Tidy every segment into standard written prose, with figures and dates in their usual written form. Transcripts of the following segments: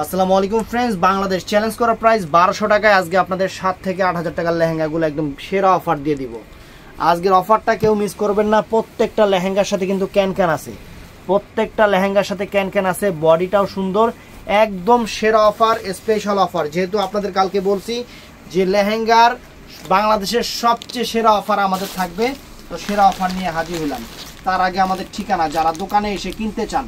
আসসালামু আলাইকুম friends, Bangladesh challenge করা প্রাইস 1200 টাকায় আজকে আপনাদের 7 থেকে 8000 টাকার লেহেঙ্গাগুলো একদম সেরা অফার দিয়ে দিব। আজকের অফারটা কেউ মিস করবেন না। প্রত্যেকটা লেহেঙ্গার সাথে কিন্তু ক্যান আছে, প্রত্যেকটা লেহেঙ্গার সাথে ক্যান আছে, বডিটাও সুন্দর, একদম সেরা অফার, স্পেশাল অফার। যেহেতু আপনাদের কালকে বলছি যে লেহেঙ্গার বাংলাদেশের সবচেয়ে সেরা অফার আমাদের থাকবে, তো সেরা অফার নিয়ে হাজির হলাম। তার আগে আমাদের ঠিকানা, যারা দোকানে এসে কিনতে চান,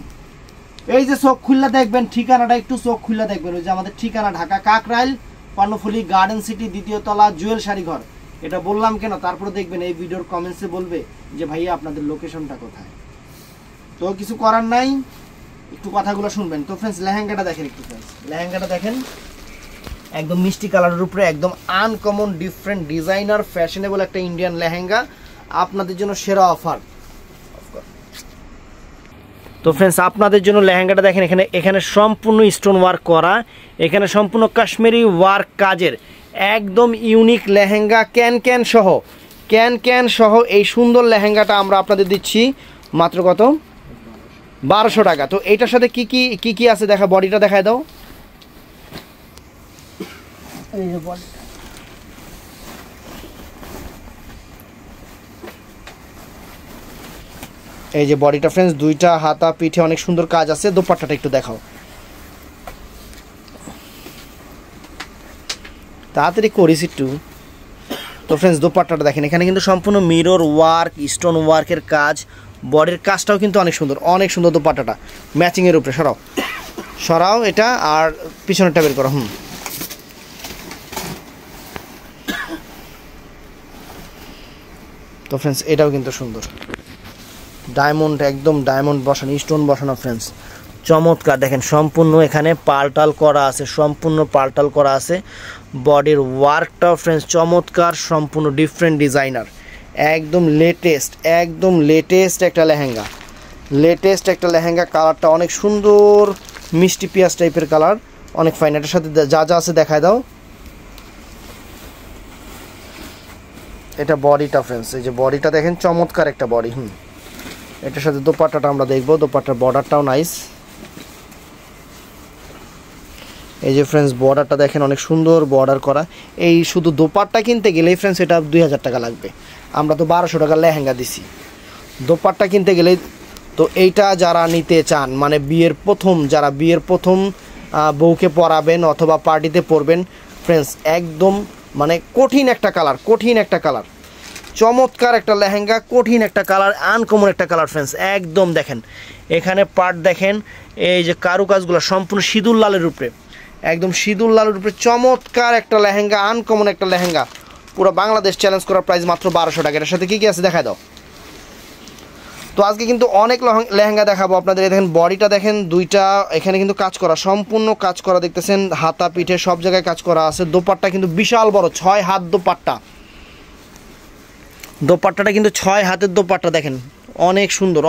এই যে চোখ খুললে দেখবেন, ঠিকানাটা একটু চোখ খুললে দেখবেন। ওই যে আমাদের ঠিকানা ঢাকা কাকরাইল, কর্ণফুলী গার্ডেন সিটি, দ্বিতীয় তলা, জুয়েল শাড়িঘর। এটা বললাম কেন, তারপরে দেখবেন এই ভিডিওর কমেন্টসে বলবে যে ভাইয়া আপনাদের লোকেশনটা কোথায়। তো কিছু করার নাই, একটু কথাগুলো শুনবেন। তো ফ্রেন্ডস, লেহেঙ্গাটা দেখেন একটু। ফ্রেন্ডস, লেহেঙ্গাটা দেখেন, একদম মিষ্টি কালারের উপরে একদম আনকমন ডিফারেন্ট ডিজাইনার ফ্যাশনেবল একটা ইন্ডিয়ান লেহেঙ্গা, আপনাদের জন্য সেরা অফার। তো ফ্রেন্ডস, আপনাদের জন্য লেহেঙ্গাটা দেখেন, এখানে সম্পূর্ণ স্টোন ওয়ার্ক করা, এখানে সম্পূর্ণ কাশ্মীরি ওয়ার্ক কাজের একদম ইউনিক লেহেঙ্গা, ক্যান সহ এই সুন্দর লেহেঙ্গাটা আমরা আপনাদের দিচ্ছি মাত্র কত? 1200 টাকা। তো এইটার সাথে কি কি আছে দেখা, বডিটা দেখায় দাও। এই যে বডি, এই যে বডিটা ফ্রেন্ডস, দুইটা হাতা পিঠে অনেক সুন্দর কাজ আছে। দোপাট্টাটা একটু দেখাও, তাড়াতাড়ি করিস একটু। তো ফ্রেন্ডস, দোপাট্টাটা দেখেন, এখানে কিন্তু সম্পূর্ণ মিরর ওয়ার্ক, স্টোন ওয়ার্কের কাজ, বডির কাজটাও কিন্তু অনেক সুন্দর। দোপাট্টাটা ম্যাচিংয়ের উপরে সরাও এটা, আর পিছনেরটা বের করো। তো ফ্রেন্ডস, এটাও কিন্তু সুন্দর, ডায়মন্ড, একদম ডায়মন্ড বসানো, স্টোন বসানো ফ্রেন্ডস, চমৎকার। দেখেন সম্পূর্ণ এখানে পাল্টাল করা আছে, বডির ওয়ার্কটাও ফ্রেন্ডস চমৎকার, সম্পূর্ণ ডিফারেন্ট ডিজাইনার, একদম লেটেস্ট একটা লেহেঙ্গা। কালারটা অনেক সুন্দর, মিষ্টি পেঁয়াজ টাইপের কালার, অনেক ফাইন। এটার সাথে যা আছে দেখায় দাও। এটা বডিটা ফ্রেন্ডস, এই যে বডিটা দেখেন, চমৎকার একটা বডি। এটার সাথে দোপাট্টাটা আমরা দেখবো, দোপাট্টার বর্ডারটাও নাইস। এই যে ফ্রেন্ডস, বর্ডারটা দেখেন, অনেক সুন্দর বর্ডার করা। এই শুধু দোপাট্টা কিনতে গেলেই ফ্রেন্ডস এটা 2000 টাকা লাগবে, আমরা তো 1200 টাকার লেহেঙ্গা দিছি। দোপাট্টা কিনতে গেলেই তো এইটা যারা নিতে চান, মানে বিয়ের প্রথম বউকে পরাবেন অথবা পার্টিতে পরবেন ফ্রেন্ডস, একদম মানে কঠিন একটা কালার, চমৎকার একটা লেহেঙ্গা, কঠিন একটা কালার, আনকমন একটা কালার ফ্রেন্ডস। একদম দেখেন, এখানে পার্ট দেখেন, এই যে কারুকাজগুলো সম্পূর্ণ সিঁদুর লালের উপরে, একদম সিঁদুর লালের উপরে, চমৎকার একটা লেহেঙ্গা, আনকমন একটা লেহেঙ্গা। পুরো বাংলাদেশ চ্যালেঞ্জ করার প্রাইস মাত্র 1200 টাকা। এটার সাথে কি আছে দেখায় দাও। তো আজকে কিন্তু অনেক লেহেঙ্গা দেখাবো আপনাদের। দেখেন বডিটা দেখেন, দুইটা এখানে কিন্তু কাজ করা, সম্পূর্ণ কাজ করা, দেখতেছেন হাতা পিঠে সব জায়গায় কাজ করা আছে। দোপাট্টা কিন্তু বিশাল বড়, 6 হাত দোপাট্টাটা কিন্তু 6 হাতের দোপাট্টা, দেখেন অনেক সুন্দর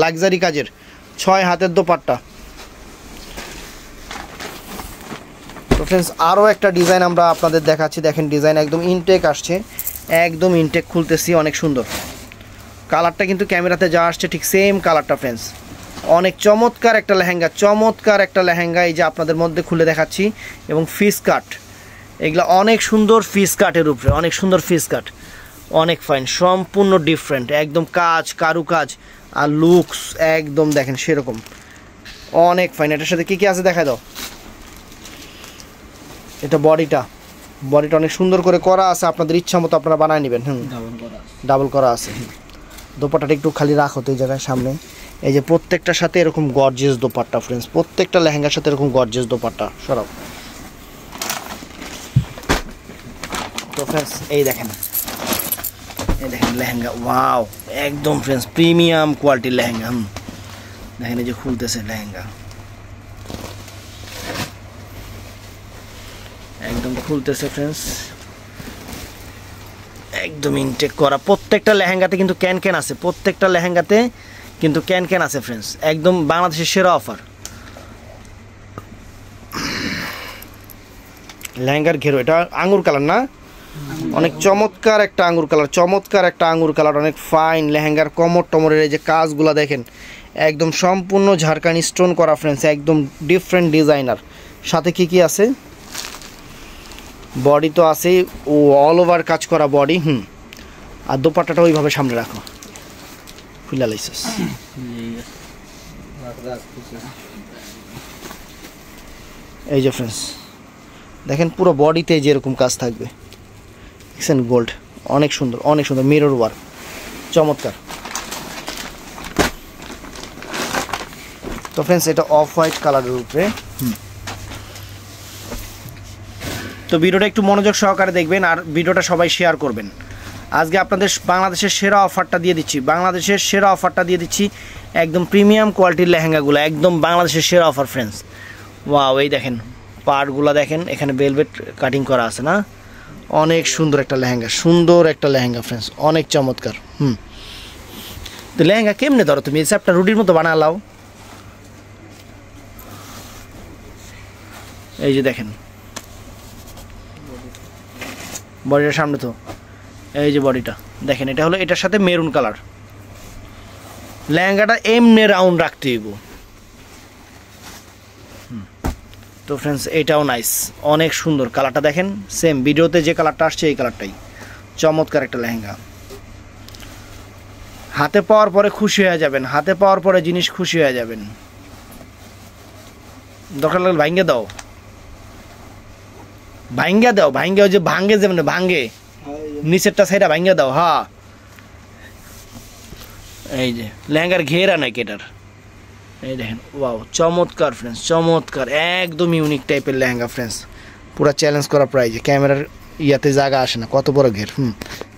লাক্সারি কাজের 6 হাতের দোপাট্টা। তো ফ্রেন্ডস, আরও একটা ডিজাইন আমরা আপনাদের দেখাচ্ছি। দেখেন ডিজাইন একদম ইনটেক আসছে, একদম ইনটেক খুলতেছি, অনেক সুন্দর কালারটা, কিন্তু ক্যামেরাতে যা আসছে ঠিক সেম কালারটা ফ্রেন্ডস। অনেক চমৎকার একটা লেহেঙ্গা, এই যে আপনাদের মধ্যে খুলে দেখাচ্ছি। এবং ফিস কাট, এগুলো অনেক সুন্দর ফিস কাটের উপরে, অনেক ফাইন, সম্পূর্ণ ডিফারেন্ট, একদম কারুকাজ আর লুকস একদম দেখেন সেরকম, অনেক ফাইন। এটার সাথে কি আছে দেখা দাও। এটা বডিটা অনেক সুন্দর করে করা আছে, আপনাদের ইচ্ছা মতো আপনারা বানায় নেবেন। ডাবল করা আছে। দোপাট্টাটা একটু খালি রাখো তো এই জায়গায় সামনে। এই যে প্রত্যেকটার সাথে এরকম গর্জিয়াস দোপাট্টা ফ্রেন্ডস, প্রত্যেকটা লেহেঙ্গার সাথে এরকম গর্জিয়াস দোপাট্টা। সরাও। তো ফ্রেন্ডস, এই দেখেন লেহেঙ্গা, ওয়াও, একদম ফ্রেন্ডস প্রিমিয়াম কোয়ালিটির লেহেঙ্গা। দেখেন এই যে খুলতেছে লেহেঙ্গা, একদম খুলতেছে ফ্রেন্ডস, একদম ইনটেক করা। প্রত্যেকটা লেহেঙ্গাতে কিন্তু ক্যান আছে, ফ্রেন্ডস, একদম বাংলাদেশের সেরা অফার। লেহেঙ্গার ঘেরো, এটা আঙ্গুর কালার না, অনেক চমৎকার একটা আঙ্গুর কালার, অনেক ফাইন লেহেঙ্গার কমর টমরের এই যে কাজগুলো দেখেন, একদম সম্পূর্ণ ঝাড়খানি স্টোন করা ফ্রেন্ডস, একদম ডিফারেন্ট ডিজাইনার, সাথে কি কি আছে, বডি তো আছে, ও অল ওভার কাজ করা বডি। আর দোপাট্টাটা ওইভাবে সামনে রাখো, খুলে লাইসেস। এই যে ফ্রেন্ডস দেখেন পুরো বডিতে যেরকম কাজ থাকবে, দেখছেন গোল্ড, অনেক সুন্দর, অনেক সুন্দর, মিরর ওয়ার্ক, চমৎকার। তো ফ্রেন্ডস এটা অফ হোয়াইট কালারের উপরে। তো ভিডিওটা একটু মনোযোগ সহকারে দেখবেন আর ভিডিওটা সবাই শেয়ার করবেন। আজকে আপনাদের বাংলাদেশের সেরা অফারটা দিয়ে দিচ্ছি, বাংলাদেশের সেরা অফারটা দিয়ে দিচ্ছি, একদম প্রিমিয়াম কোয়ালিটির লেহেঙ্গাগুলো, একদম বাংলাদেশের সেরা অফার ফ্রেন্ডস। ওয়াও, এই দেখেন পার্টগুলো দেখেন, এখানে ভেলভেট কাটিং করা আছে না, অনেক সুন্দর একটা লেহেঙ্গা, সুন্দর একটা লেহেঙ্গা ফ্রেন্ডস, অনেক চমৎকার। তো লেহেঙ্গা কেমনে ধরো তুমি, একটা রুটির মতো বানালাও। এই যে দেখেন বডিটার সামনে, তো এই যে বডিটা দেখেন, এটা হলো এটার সাথে মেরুন কালার। লেহেঙ্গাটা এমনি রাউন্ড রাখতে হইব। তো ফ্রেন্ডস এটাও নাইস, অনেক সুন্দর কালারটা দেখেন, সেম ভিডিওতে যে কালারটা আসছে এই কালারটাই, চমৎকার একটা লেহেঙ্গা। হাতে পাওয়ার পরে খুশি হয়ে যাবেন, হাতে পাওয়ার পরে জিনিস খুশি হয়ে যাবেন। দরকার লাগলে ভাঙ্গে দাও, ভাঙ্গা দাও, ভাঙ্গে, ওই যে ভাঙ্গে যেমন ভাঙ্গে, নিচেরটা সাইডা ভাঙ্গা দাও। হ্যাঁ, এই যে লেহেঙ্গার ঘেরা নাকি এটার, এই দেখেন। ওয়াও, চমৎকার ফ্রেন্ডস, চমৎকার, একদম ইউনিক টাইপের লেহেঙ্গা ফ্রেন্ডস, পুরো চ্যালেঞ্জ করা প্রাইজে, ক্যামেরার ইয়াতে জায়গা আসে না, কত বড় ঘের।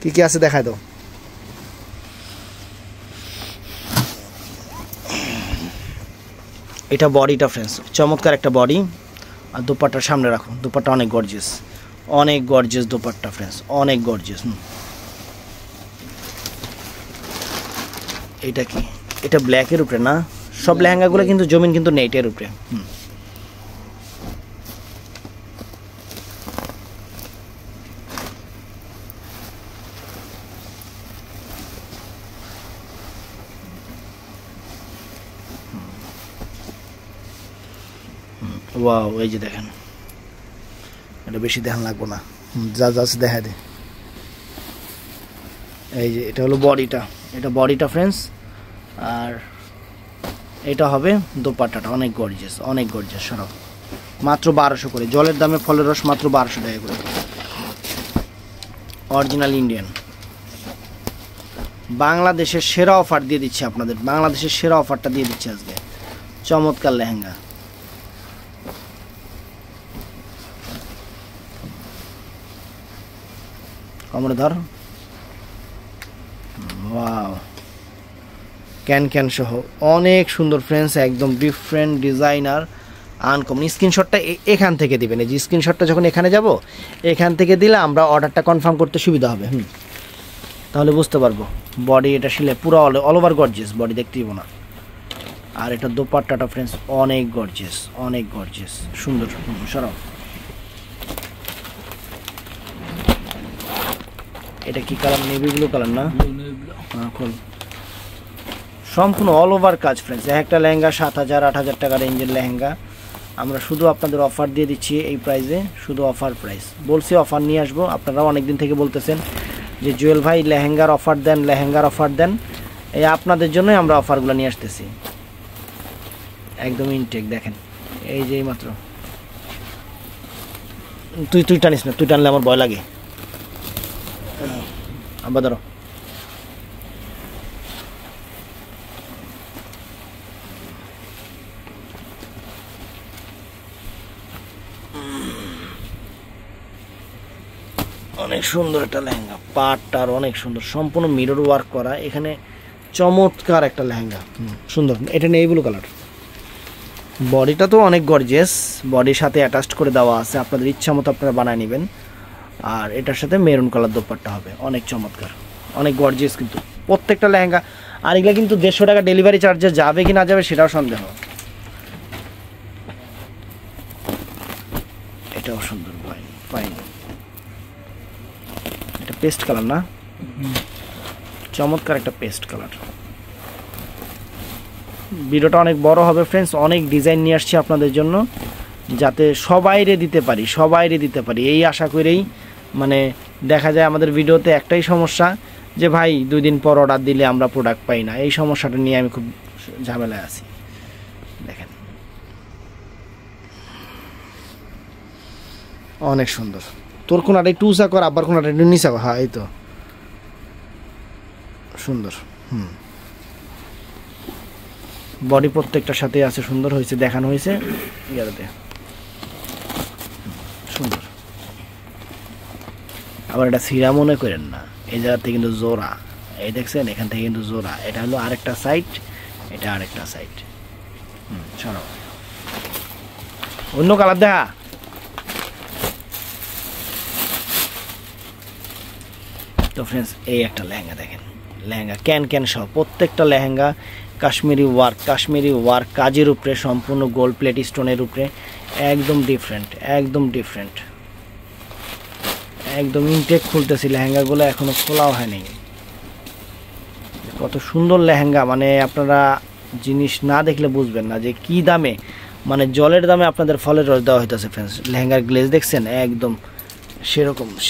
কি কি আছে দেখায় দাও। এটা বডিটা ফ্রেন্ডস, চমৎকার একটা বডি। আর দোপাট্টার সামনে রাখো, দোপাট্টা অনেক গর্জিয়াস, অনেক গর্জিয়াস দোপাট্টা ফ্রেন্ডস, অনেক গর্জিয়াস। এটা কি, এটা ব্ল্যাকের উপরে না, সব লেহেঙ্গাগুলো কিন্তু জমিন কিন্তু নেটের উপরে। ওয়াও, এই যে দেখেন, এটা বেশি ধ্যান লাগবো না, যা যা দেখা দে। এই যে এটা হলো বডিটা, এটা বডিটা ফ্রেন্ডস। আর এটা হবে দোপাট্টাটা, অনেক গর্জিয়াস, অনেক গর্জিয়াস। সরাও, মাত্র 1200 করে, জলের দামে ফলের রস, মাত্র 1200 টাকা করে, অরিজিনাল ইন্ডিয়ান। বাংলাদেশের সেরা অফার দিয়ে দিচ্ছি আপনাদের, বাংলাদেশের সেরা অফারটা দিয়ে দিচ্ছি আজকে, চমৎকার লেহেঙ্গা। কমরে ধর, ওয়াও, ক্যান ক্যান সহ অনেক সুন্দর ফ্রেন্ডস, একদম ডিফারেন্ট ডিজাইনার, আনকমন। স্ক্রিনশটটা এখান থেকে দিবেন, এই যে স্ক্রিনশটটা যখন এখানে যাব, এখান থেকে দিলে আমরা অর্ডারটা কনফার্ম করতে সুবিধা হবে। তাহলে বুঝতে পারবো। বডি এটা শিলে পুরো অল ওভার গর্জিয়াস, বডি দেখতে দিব না। আর এটা দোপাট্টাটা ফ্রেন্ডস অনেক গর্জিয়াস, অনেক গর্জিয়াস, সুন্দর। সরাও, এটা কি কালার, নেভি ব্লু কালার না? হ্যাঁ, সম্পূর্ণ অল ওভার কাজ ফ্রেন্ডস। একটা লেহেঙ্গা 7000-8000 টাকা রেঞ্জের লেহেঙ্গা আমরা শুধু আপনাদের অফার দিয়ে দিচ্ছি এই প্রাইসে, শুধু অফার প্রাইস। বলছি অফার নিয়ে আসবো, আপনারাও অনেকদিন থেকে বলতেছেন যে জুয়েল ভাই লেহেঙ্গার অফার দেন, লেহেঙ্গার অফার দেন। এই আপনাদের জন্যই আমরা অফারগুলো নিয়ে আসতেছি, একদম ইনটেক। দেখেন এই যে মাত্র, তুই টানিস না, তুই টানলে আমার ভয় লাগে। আবার ধরো, অনেক সুন্দর একটা লেহেঙ্গা, পাটটার অনেক সুন্দর, সম্পূর্ণ মিরর ওয়ার্ক করা, এখানে চমৎকার একটা লেহেঙ্গা, সুন্দর। এটা নেই ব্লু কালার, বডিটা তো অনেক গর্জিয়াস, বডির সাথে অ্যাটাচড করে দেওয়া আছে, আপনাদের ইচ্ছা মতো আপনারা বানায় নেবেন। আর এটার সাথে মেরুন কালার দোপাট্টা হবে, অনেক চমৎকার, অনেক গর্জিয়াস কিন্তু প্রত্যেকটা লেহেঙ্গা। আর এগুলো কিন্তু 150 টাকা ডেলিভারি চার্জে যাবে কি না যাবে সেটাও সন্দেহ। এটাও সুন্দর, ফাইন। এটা পেস্ট কালার না, চমৎকার একটা পেস্ট কালার। ভিডিওটা অনেক বড় হবে ফ্রেন্ডস, অনেক ডিজাইন নিয়ে আসছি আপনাদের জন্য, যাতে সবাইরে দিতে পারি এই আশা করেই মানে দেখা যায় আমাদের ভিডিওতে একটাই সমস্যা যে ভাই 2 দিন পর অর্ডার দিলে আমরা প্রোডাক্ট পাই না, এই সমস্যাটা নিয়ে আমি খুব ঝামেলায় আছি। দেখেন অনেক সুন্দর। তোর কোনটা একটু উঁচা কর, আবার কোনটা একটু নিচা কর। হ্যাঁ এই তো সুন্দর। বডি প্রত্যেকটার সাথে আছে, সুন্দর হয়েছে, দেখানো হয়েছে ইয়াতে সুন্দর। আবার এটা সিরা মনে করেন না, এই জায়গাতে কিন্তু জোড়া, এই দেখছেন এখান থেকে কিন্তু জোড়া। এটা হলো আরেকটা সাইড, এটা আরেকটা সাইড। সরাও, অন্য কালার দেখা। তো ফ্রেন্ডস এই একটা লেহেঙ্গা দেখেন, লেহেঙ্গা ক্যান সহ প্রত্যেকটা লেহেঙ্গা কাশ্মীরি ওয়ার্ক কাজের উপরে, সম্পূর্ণ গোল্ড প্লেট স্টোনের উপরে, একদম ডিফারেন্ট একদম ইনটেক খুলতেছি লেহেঙ্গাগুলো, এখনো খোলাও হয়নি। কত সুন্দর লেহেঙ্গা, মানে আপনারা জিনিস না দেখলে বুঝবেন না যে কি দামে, মানে জলের দামে আপনাদের ফলের রস দেওয়া হইতেছে ফ্রেন্ডস। লেহেঙ্গার গ্লেজ দেখছেন একদম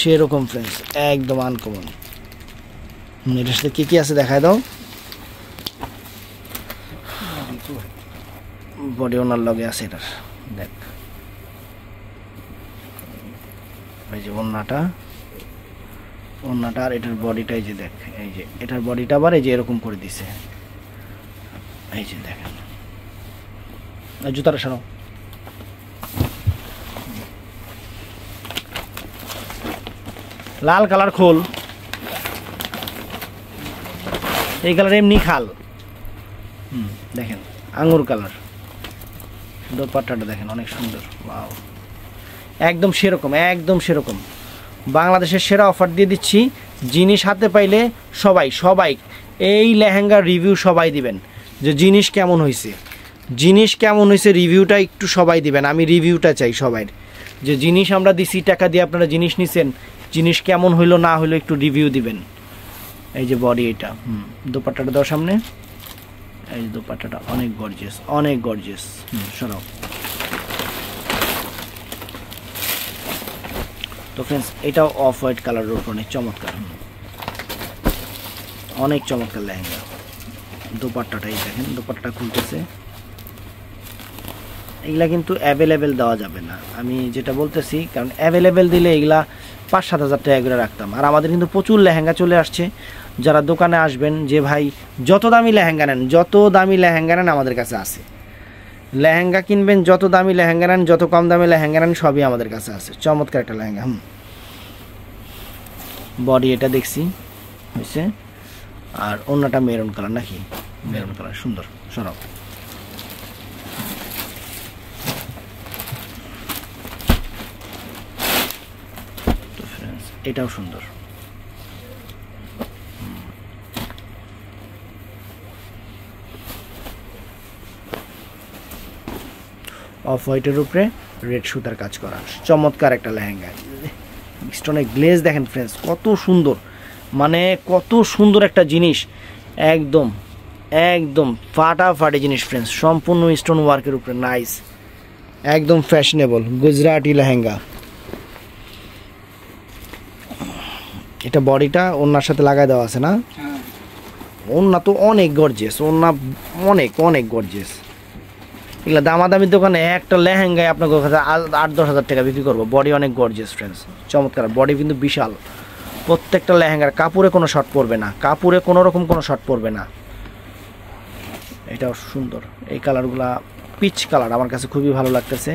সেরকম ফ্রেন্ডস, একদম আনকমন। এটার সাথে কি আছে দেখায় দাও। বডি ওনার লগে আছে এটার, দেখ এই যে ওন্নাটা আর এটার বডিটা, এই যে দেখ, এই যে এটার বডিটা আবার এই যে এরকম করে দিছে, এই যে দেখেন। জুতাটা সরাও। লাল কালার খোল, এই কালার এমনি খাল। দেখেন আঙ্গুর কালার, দোপাট্টাটা দেখেন অনেক সুন্দর। ওয়াও, একদম সেরকম বাংলাদেশের সেরা অফার দিয়ে দিচ্ছি। জিনিস হাতে পাইলে সবাই এই লেহেঙ্গার রিভিউ সবাই দিবেন, যে জিনিস কেমন হয়েছে রিভিউটা একটু সবাই দিবেন। আমি রিভিউটা চাই সবাই, যে জিনিস আমরা দিছি, টাকা দিয়ে আপনারা জিনিস নিছেন, জিনিস কেমন হইলো না হইলো একটু রিভিউ দিবেন। এই যে বডি, এটা দোপাট্টাটা দাও সামনে, এই দোপাট্টাটা অনেক গর্জিয়াস। সরাও। তো ফ্রেন্ডস এটাও অফ হোয়াইট কালারের উপর অনেক চমৎকার লেহেঙ্গা। দোপাট্টাটাই দেখেন, দোপাট্টাটা খুলতেছে। এগুলা কিন্তু অ্যাভেলেবেল দেওয়া যাবে না, আমি যেটা বলতেছি, কারণ অ্যাভেলেবেল দিলে এগুলা 5-7 হাজার টাকা করে রাখতাম। আর আমাদের কিন্তু প্রচুর লেহেঙ্গা চলে আসছে। যারা দোকানে আসবেন, যে ভাই যত দামি লেহেঙ্গা নেন আমাদের কাছে আছে। লেহেঙ্গা কিনবেন, যত দামি লেহেঙ্গা নেন, যত কম দামি লেহেঙ্গা নেন, সবই আমাদের কাছে আছে। চমৎকার একটা লেহেঙ্গা। বডি এটা দেখছি হয়েছে, আর অন্যটা মেরুন কালার, নাকি মেরুন কালার, সুন্দর। সরাও। তো ফ্রেন্ডস এটাও সুন্দর। অফ হোয়াইটের উপরে রেড সুতার কাজ করা, চমৎকার একটা লেহেঙ্গা। স্টোনের গ্লেজ দেখেন ফ্রেন্ডস, কত সুন্দর একটা জিনিস, একদম ফাটাফাটি জিনিস ফ্রেন্ডস, সম্পূর্ণ স্টোন ওয়ার্কের উপরে, নাইস, একদম ফ্যাশনেবল গুজরাটি লেহেঙ্গা। এটা বডিটা ওনার সাথে লাগাই দেওয়া আছে না, ওনা তো অনেক গর্জিয়াস, অনেক গর্জিয়াস। এগুলো দামাদামির দোকানে একটা লেহেঙ্গায় আপনার কাছে 8-10 হাজার টাকা বিক্রি করবো। বডি অনেক গর্জিয়াস ফ্রেন্ডস, চমৎকার বডি কিন্তু বিশাল। প্রত্যেকটা লেহেঙ্গার কাপড়ে কোনো শর্ট পড়বে না, কাপড়ে কোনো রকম কোনো শর্ট পড়বে না। এটাও সুন্দর। এই কালারগুলা পিচ কালার আমার কাছে খুবই ভালো লাগতেছে,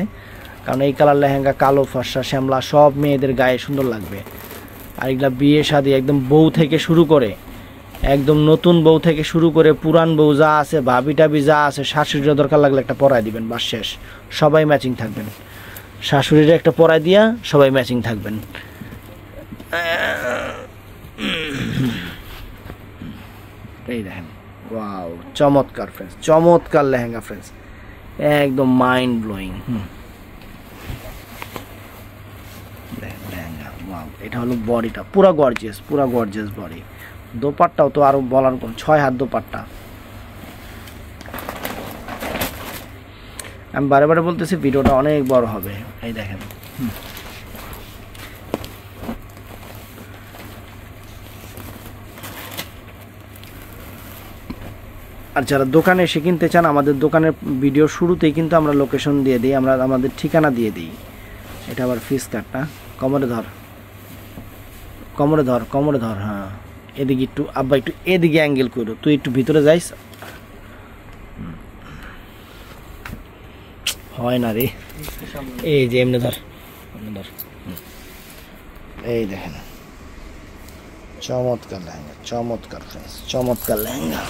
কারণ এই কালার লেহেঙ্গা কালো, ফর্সা, শ্যামলা সব মেয়েদের গায়ে সুন্দর লাগবে। আর এগুলা বিয়ে শাদী একদম বউ থেকে শুরু করে, একদম নতুন বউ থেকে শুরু করে পুরান বউ যা আছে, ভাবি টাবি যা আছে, শাশুড়ির দরকার লাগলে একটা পরায় দিবেন, বাস শেষ। সবাই ম্যাচিং থাকবেন, শাশুড়ির একটা পরায় দিয়া সবাই ম্যাচিং থাকবেন। এই দেখেন, ওয়াও, চমৎকার ফ্রেন্ডস, চমৎকার লেহেঙ্গা ফ্রেন্ডস, একদম মাইন্ড ব্লোয়িং। লেহেঙ্গা, ওয়াও। এটা হলো বডিটা, পুরা গর্জিয়াস বডি। দোপাট্টাও তো আরো বলার 6 হাত দোপাট্টা। আমি বারে বারে বলতেছি ভিডিওটা অনেক বড় হবে। এই দেখেন আর যারা দোকানে এসে কিনতে চান, আমাদের দোকানের ভিডিও শুরুতেই কিন্তু আমরা লোকেশন দিয়ে দিই, আমরা আমাদের ঠিকানা দিয়ে দিই। এটা আবার ফিস কাটটা, কোমরে ধর, কোমরে ধর, কোমরে ধর। হ্যাঁ এদিকে একটু আব্বা, একটু এদিকে অ্যাঙ্গেল করো, তুই একটু ভিতরে যাইস। হয় না রে, এই যে এমনি ধর, ধর। এই দেখেন চমৎকার লেহেঙ্গা, চমৎকার ফ্রেন্ডস, চমৎকার লেহেঙ্গা।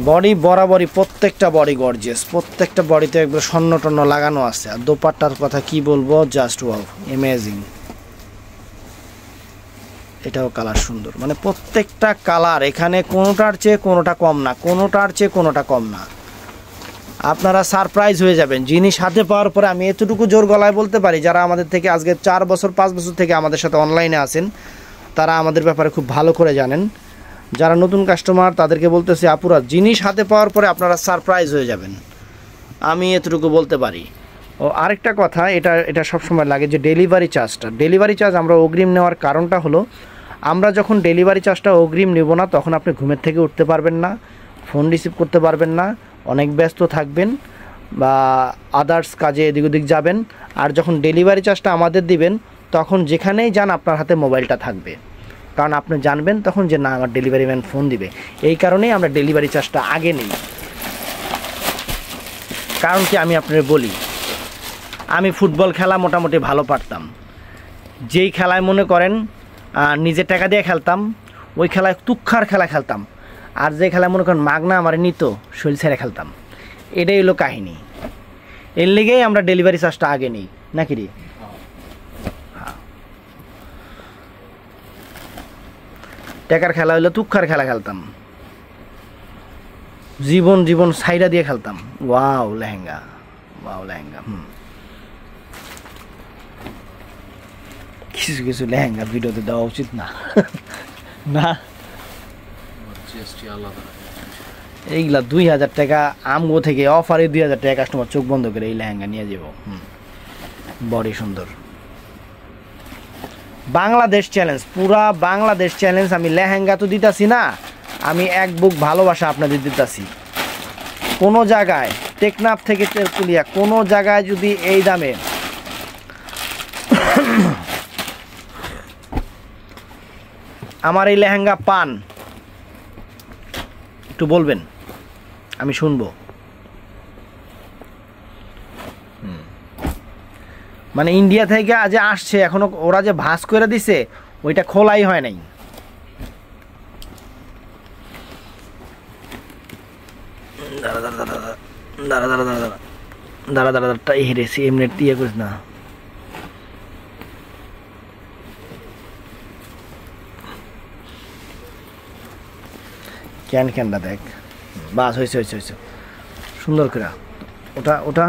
বডি বরাবরই প্রত্যেকটা বডি গর্জিয়াস, প্রত্যেকটা বডিতে একবার স্বর্ণ টন্ন লাগানো আছে। আর দোপাট্টার কথা কি বলবো, জাস্ট ওয়াও, অ্যামেজিং। এটাও কালার সুন্দর, মানে প্রত্যেকটা কালার এখানে কোনোটার চেয়ে কোনোটা কম না, কোনোটার চেয়ে কোনোটা কম না। আপনারা সারপ্রাইজ হয়ে যাবেন জিনিস হাতে পাওয়ার পরে। আমি এতটুকু জোর গলায় বলতে পারি, যারা আমাদের থেকে আজকে 4 বছর 5 বছর থেকে আমাদের সাথে অনলাইনে আছেন, তারা আমাদের ব্যাপারে খুব ভালো করে জানেন। যারা নতুন কাস্টমার তাদেরকে বলতেছি, আপুরা জিনিস হাতে পাওয়ার পরে আপনারা সারপ্রাইজ হয়ে যাবেন, আমি এতটুকু বলতে পারি। ও আরেকটা কথা, এটা সবসময় লাগে যে ডেলিভারি চার্জটা, ডেলিভারি চার্জ আমরা অগ্রিম নেওয়ার কারণটা হলো, আমরা যখন ডেলিভারি চার্জটা অগ্রিম নেব না, তখন আপনি ঘুমের থেকে উঠতে পারবেন না, ফোন রিসিভ করতে পারবেন না, অনেক ব্যস্ত থাকবেন বা আদার্স কাজে এদিক ওদিক যাবেন। আর যখন ডেলিভারি চার্জটা আমাদের দিবেন, তখন যেখানেই যান আপনার হাতে মোবাইলটা থাকবে, কারণ আপনি জানবেন তখন যে না আমার ডেলিভারি ম্যান ফোন দিবে। এই কারণেই আমরা ডেলিভারি চার্জটা আগে নিই। কারণ কি আমি আপনাদের বলি, আমি ফুটবল খেলা মোটামুটি ভালো পারতাম। যেই খেলায় মনে করেন নিজের টাকা দিয়ে খেলতাম, ওই খেলায় তুক্ষার খেলা খেলতাম। আর যে খেলায় মনে করেন মাগনা আমার নিত, শরীর ছেড়ে খেলতাম। এটাই হলো কাহিনী। এর লিগেই আমরা ডেলিভারি চার্জটা আগে নিই, নাকি রে? টাকার খেলা হইলে তুক্ষার খেলা খেলতাম, জীবন সাইডা দিয়ে খেলতাম। Wow lehenga, wow lehenga. কিছু কিছু লেহেঙ্গা ভিডিওতে দেওয়া উচিত না, না এইগুলা 2000 টাকা আমগো থেকে অফারে 2000 টাকা কাস্টমার চোখ বন্ধ করে এই লেহেঙ্গা নিয়ে যাব। বডি সুন্দর, বাংলাদেশ চ্যালেঞ্জ, পুরা বাংলাদেশ চ্যালেঞ্জ। আমি লেহেঙ্গা তো দিতাছি না, আমি এক বুক ভালোবাসা আপনাদের দিতাছি। কোনো জায়গায় টেকনাফ থেকে তেরকুলিয়া কোনো জায়গায় যদি এই দামে আমার এই লেহেঙ্গা পান, একটু বলবেন, আমি শুনবো। মানে ইন্ডিয়া থেকে আজ আসছে, এখনো ওরা যে ভাঁজ করে দিছে ওইটা খোলাই হয় নাই। দাঁড়া দাঁড়া দাঁড়া দাঁড়া দাঁড়া দাঁড়া দাঁড়া দাঁড়া দাঁড়া হেরেছি, এমনি ইয়ে করিস না। ক্যানটা দেখ, বাস হয়েছে হয়েছে হয়েছে, সুন্দর করে ওটা ওটা।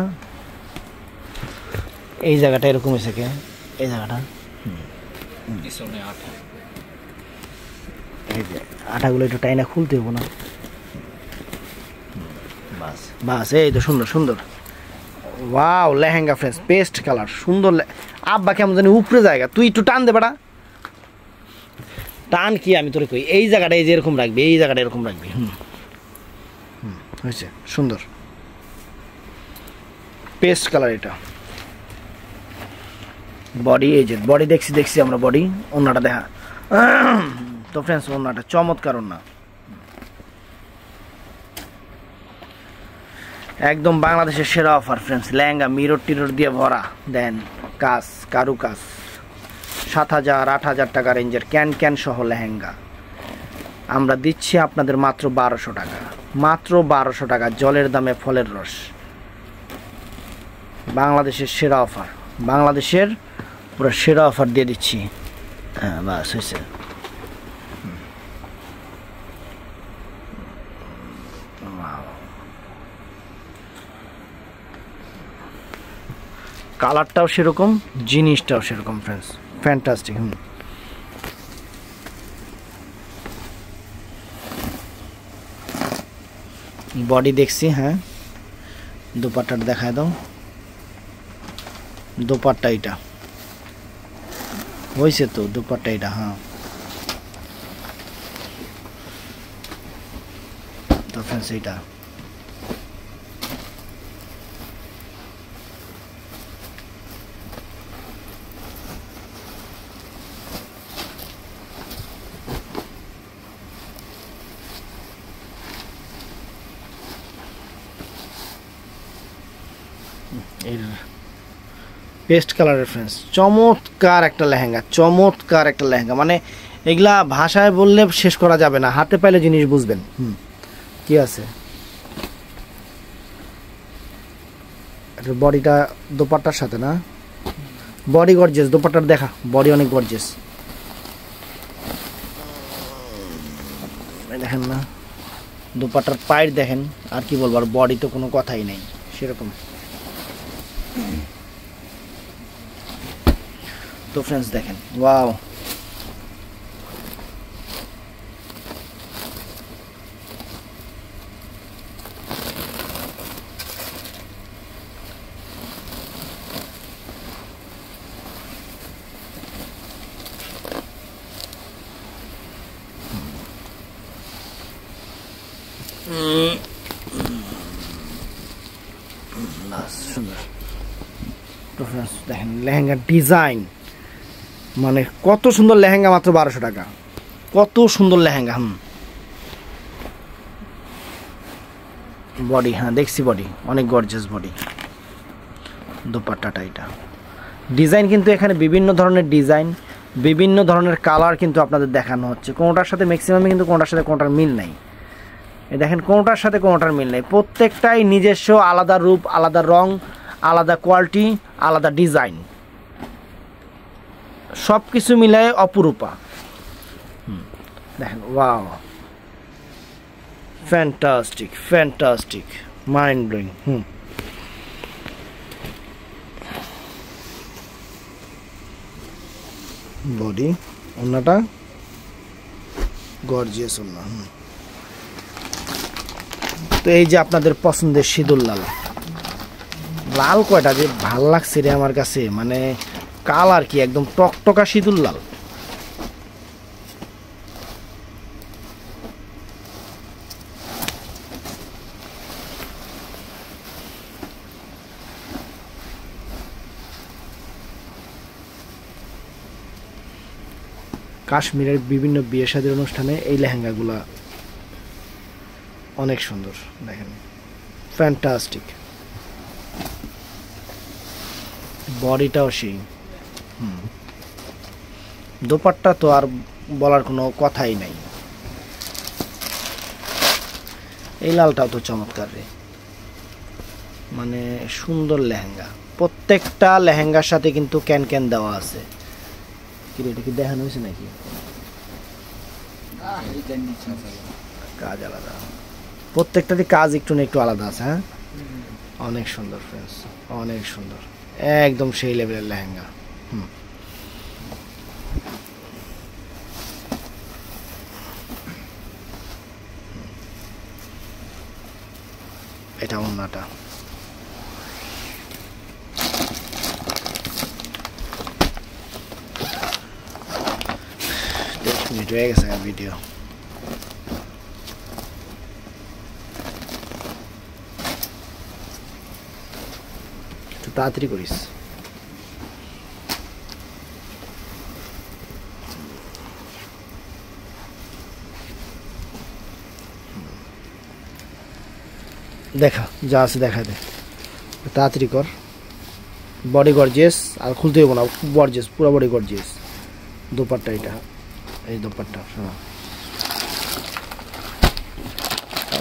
এই জায়গাটা এরকম হয়েছে কে, এই জায়গাটা এই যে আটাগুলো একটু টাইনা খুলতে হবো না। বাস বাস, এই তো সুন্দর সুন্দর। Wow lehenga friends, paste colour, সুন্দর। আব্বা কেমন জানি উপরে জায়গা, তুই একটু টান দে বেটা। টান কি আমি তোরে কই, এই জায়গাটা এই যে এরকম রাখবি, এই জায়গাটা এরকম রাখবি। হয়েছে সুন্দর, পেস্ট কালার। এটা বডি, এই যে বডি দেখছি আমরা, বডি ওন্নাটা দেখা তো ফ্রেন্ডস, ওন্নাটা চমৎকার ওন্না, একদম বাংলাদেশের সেরা অফার ফ্রেন্ডস। লেহেঙ্গা মিরর টিরর দিয়ে ভরা, দেন কাজ, কারু কাজ। 7000 8000 টাকা রেঞ্জের ক্যান সহ লেহেঙ্গা আমরা দিচ্ছি আপনাদের মাত্র 1200 টাকা, মাত্র 1200 টাকা। জলের দামে ফলের রস, বাংলাদেশের সেরা অফার, বাংলাদেশের পুরো সেরা অফার দিয়ে দিচ্ছি। হ্যাঁ বাস হয়েছে। কালারটাও সেরকম, জিনিসটাও সেরকম ফ্রেন্ডস, ফ্যান্টাস্টিক। বডি দেখছি, হ্যাঁ। দোপাট্টাটা দেখায় দাও। দোপাট্টা এটা হয়েছে তো, দোপাট্টা এটা, হ্যাঁ। তো ফ্রেন্ডস এইটা এর পেস্ট কালারের ফ্রেন্ডস, চমৎকার একটা লেহেঙ্গা, চমৎকার একটা লেহেঙ্গা। মানে এগুলা ভাষায় বললে শেষ করা যাবে না, হাতে পাইলে জিনিস বুঝবেন। কি আছে এটা, বডিটা দোপাট্টার সাথে না, বডি গর্জিয়াস, দোপাট্টার দেখা, বডি অনেক গর্জিয়াস, দেখেন না, দোপাট্টার পায়ের দেখেন, আর কি বলবো, আর বডি তো কোনো কথাই নেই সেরকম। তো ফ্রেন্ডস দেখেন, ওয়াও, সুন্দর। তো ফ্রেন্ডস দেখেন লেহেঙ্গার ডিজাইন, মানে কত সুন্দর লেহেঙ্গা, মাত্র 1200 টাকা, কত সুন্দর লেহেঙ্গা। বডি, হ্যাঁ দেখছি, বডি অনেক গর্জিয়াস বডি। দোপাট্টাটা এটা, ডিজাইন কিন্তু এখানে বিভিন্ন ধরনের ডিজাইন, বিভিন্ন ধরনের কালার কিন্তু আপনাদের দেখানো হচ্ছে। কোনোটার সাথে ম্যাক্সিমামে কিন্তু কোনোটার সাথে কোনোটার মিল নাই। দেখেন কোনোটার সাথে কোনোটার মিল নেই, প্রত্যেকটাই নিজস্ব আলাদা রূপ, আলাদা রং, আলাদা কোয়ালিটি, আলাদা ডিজাইন, সব কিছু মিলায় অপরূপা। দেখেন, wow, fantastic, fantastic, mind blowing. Body, ওন্নাটা গর্জিয়াস ওন্না। তো এই যে আপনাদের পছন্দের সিঁদুর লাল, লাল কয়টা যে ভাল লাগছে রে আমার কাছে, মানে কালার কি একদম টকটকা সিঁদুর লাল। কাশ্মীরের বিভিন্ন বিয়ে শাদীর অনুষ্ঠানে এই লেহেঙ্গাগুলা অনেক সুন্দর, দেখেন ফ্যান্টাস্টিক। বডিটাও সেই, দোপাট্টা তো আর বলার কোনো কথাই নাই। এই লালটাও তো চমৎকার রে, মানে সুন্দর লেহেঙ্গা। প্রত্যেকটা লেহেঙ্গার সাথে কিন্তু ক্যান ক্যান দেওয়া আছে। কি এটা কি দেখানো হয়েছে নাকি? কাজ আলাদা, প্রত্যেকটারই কাজ একটু না একটু আলাদা আছে। হ্যাঁ, অনেক সুন্দর ফ্রেন্ডস, অনেক সুন্দর, একদম সেই লেভেলের লেহেঙ্গা। এটা ওন্নাটা, মিনিট হয়ে গেছে ভিডিও। একটু তাড়াতাড়ি করিস। দেখা যা আছে দেখা দে, তাড়াতাড়ি কর। বডি গর্জিয়াস, আর খুলতে হইব না, গর্জিয়াস, পুরো বডি গর্জিয়াস। দোপাট্টা এটা, এই দোপাট্টা,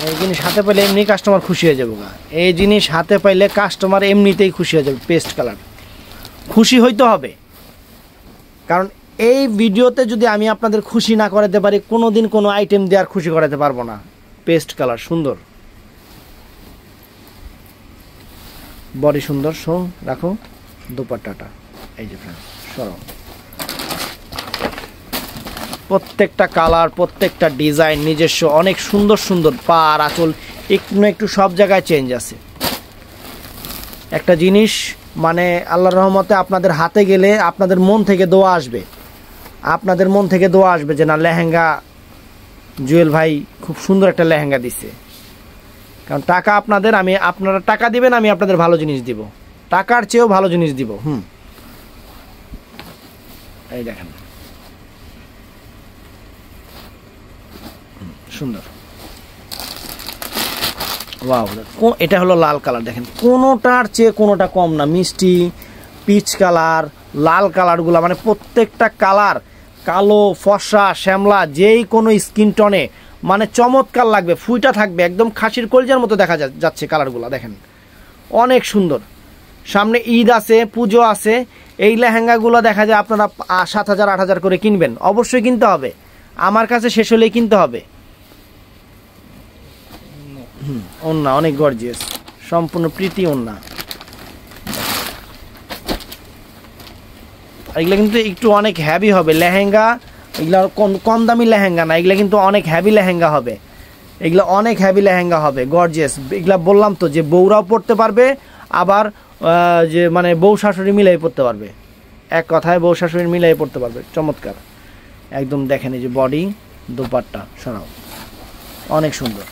এই জিনিস হাতে পাইলে এমনি কাস্টমার খুশি হয়ে যাবো। এই জিনিস হাতে পাইলে কাস্টমার এমনিতেই খুশি হয়ে যাবে। পেস্ট কালার খুশি হইতে হবে, কারণ এই ভিডিওতে যদি আমি আপনাদের খুশি না করাতে পারি, কোনো দিন কোনো আইটেম দিয়ে আর খুশি করাতে পারবো না। পেস্ট কালার সুন্দর, বডি সুন্দর, শো রাখো। দোপাট্টাটা এই যে ফ্রেন্ডস, সরো, প্রত্যেকটা কালার, প্রত্যেকটা ডিজাইন নিজস্ব, অনেক সুন্দর সুন্দর। পা আর আঁচল একটু না একটু সব জায়গায় চেঞ্জ আছে। একটা জিনিস মানে আল্লাহর রহমতে আপনাদের হাতে গেলে আপনাদের মন থেকে দোয়া আসবে, আপনাদের মন থেকে দোয়া আসবে যে না লেহেঙ্গা জুয়েল ভাই খুব সুন্দর একটা লেহেঙ্গা দিচ্ছে। কারণ টাকা আপনাদের, আপনারা টাকা দিবেন, আমি আপনাদের ভালো জিনিস দিব, টাকার চেয়েও ভালো জিনিস দিব। এই দেখেন সুন্দর, ওয়াও। এটা হলো লাল কালার, দেখেন কোনোটার চেয়ে কোনোটা কম না, মিষ্টি পিচ কালার, লাল কালারগুলো মানে প্রত্যেকটা কালার, কালো ফর্সা শ্যামলা যেই কোনো স্কিন টনে মানে চমৎকার লাগবে, ফুইটা থাকবে, একদম খাসির কলজার মতো দেখা যাচ্ছে কালারগুলো। দেখেন অনেক সুন্দর। সামনে ঈদ আছে, পুজো আছে, এই লেহেঙ্গাগুলো দেখা যায় আপনারা 7,000 8,000 করে কিনবেন, অবশ্যই কিনতে হবে, আমার কাছে শেষ হলেই কিনতে হবে। ওন্না অনেক গর্জিয়াস, সম্পূর্ণ প্রীতি ওন্না। এগুলো কিন্তু একটু অনেক হ্যাভি হবে লেহেঙ্গা, এগুলো কম দামি লেহেঙ্গা না, এগুলো কিন্তু অনেক হ্যাভি লেহেঙ্গা হবে, এগুলো অনেক হ্যাভি লেহেঙ্গা হবে, গর্জিয়াস। এগুলো বললাম তো যে বউরাও পরতে পারবে, আবার যে মানে বউ শাশুড়ি মিলাই পরতে পারবে, এক কথায় বউ শাশুড়ি মিলাই পরতে পারবে, চমৎকার একদম। দেখেন এই যে বডি, দোপাট্টা সরাও, অনেক সুন্দর।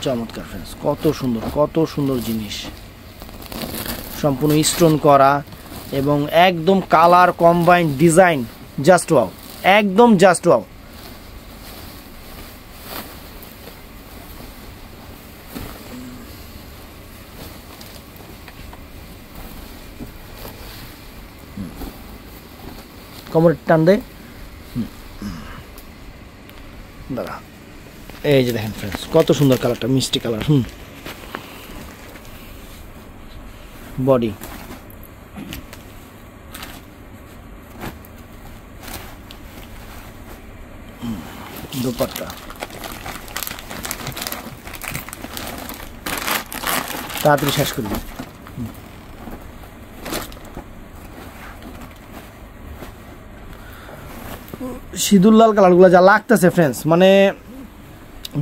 চমৎকার ফ্রেন্ডস, কত সুন্দর, কত সুন্দর জিনিস, সম্পূর্ণ স্টোন করা এবং একদম colour combine design, just wow, একদম জাস্ট ওয়াও। কোমর টান দে দাঁড়া, এই যে দেখেন ফ্রেন্ডস কত সুন্দর কালারটা, মিষ্টি কালার। বডি, দোপাট্টা, তাড়াতাড়ি শেষ করবি। সিঁদুর লাল কালারগুলো যা লাগতেছে ফ্রেন্ডস, মানে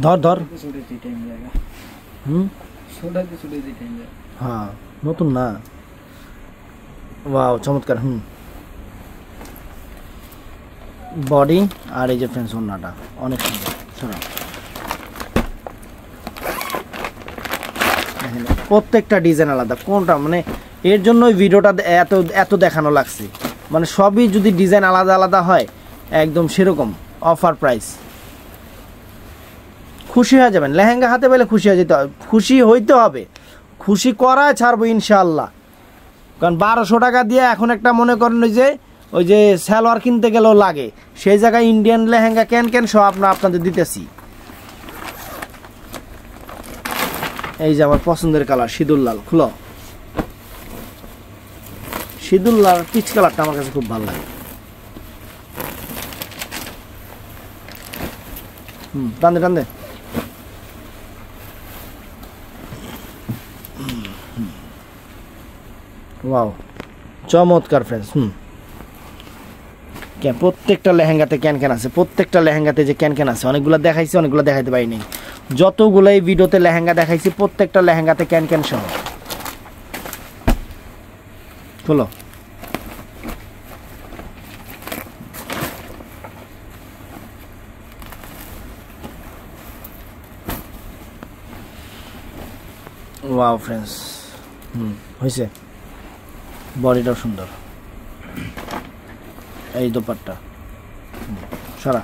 ধর হ্যাঁ নতুন না, ওয়াও চমৎকার। বডি আর এই যে ফ্রেন্ডস ওন্নাটা অনেক সুন্দর, শোনো প্রত্যেকটা ডিজাইন আলাদা, কোনটা মানে এর জন্যই ভিডিওটা এত দেখানো লাগছে, মানে সবই যদি ডিজাইন আলাদা আলাদা হয় একদম সেরকম অফার প্রাইস, খুশি হয়ে যাবেন। লেহেঙ্গা হাতে পেলে খুশি হয়ে যেতে হবে, খুশি হইতে হবে, খুশি করায় ছাড়বো ইনশাআল্লাহ। কারণ 1200 টাকা দিয়ে এখন একটা মনে করেন ওই যে সালোয়ার কিনতে গেলেও লাগে, সেই জায়গায় ইন্ডিয়ান লেহেঙ্গা ক্যান সব আপনাদের দিতেছি। এই যে আমার পছন্দের কালার সিঁদুর লাল, খুলো, সিঁদুর লাল পিচ কালারটা আমার কাছে খুব ভালো লাগে। টান দে ওয়াও চমৎকার ফ্রেন্ডস। প্রত্যেকটা লেহেঙ্গাতে ক্যান আছে, প্রত্যেকটা লেহেঙ্গাতে যে ক্যান আছে, অনেকগুলো দেখাইছি, অনেকগুলো দেখাইতে পারিনি, যতগুলো এই ভিডিওতে লেহেঙ্গা দেখাইছি প্রত্যেকটা লেহেঙ্গাতে ক্যান সহ। খোলো, ওয়াও ফ্রেন্ডস, হয়েছে, বডিটাও সুন্দর, এই দোপাট্টা সারা।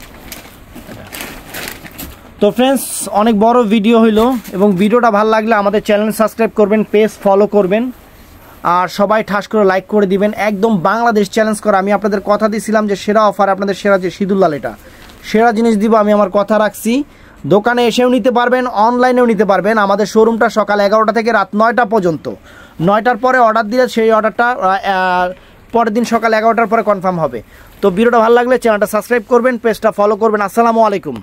তো ফ্রেন্ডস অনেক বড় ভিডিও হইলো, এবং ভিডিওটা ভালো লাগলে আমাদের চ্যানেল সাবস্ক্রাইব করবেন, পেজ ফলো করবেন, আর সবাই ঠাস করে লাইক করে দিবেন। একদম বাংলাদেশ চ্যালেঞ্জ করা, আমি আপনাদের কথা দিয়েছিলাম যে সেরা অফার, আপনাদের সেরা যে সিঁদুর লাল, এটা সেরা জিনিস দিব, আমি আমার কথা রাখছি। দোকানে এসেও নিতে পারবেন, অনলাইনেও নিতে পারবেন। আমাদের শোরুমটা সকাল 11টা থেকে রাত 9টা পর্যন্ত, 9টার পরে অর্ডার দিলে সেই অর্ডারটা পরের দিন সকাল 11টার পরে কনফার্ম হবে। তো ভিডিওটা ভালো লাগলে চ্যানেলটা সাবস্ক্রাইব করবেন, পেজটা ফলো করবেন। আসসালামু আলাইকুম।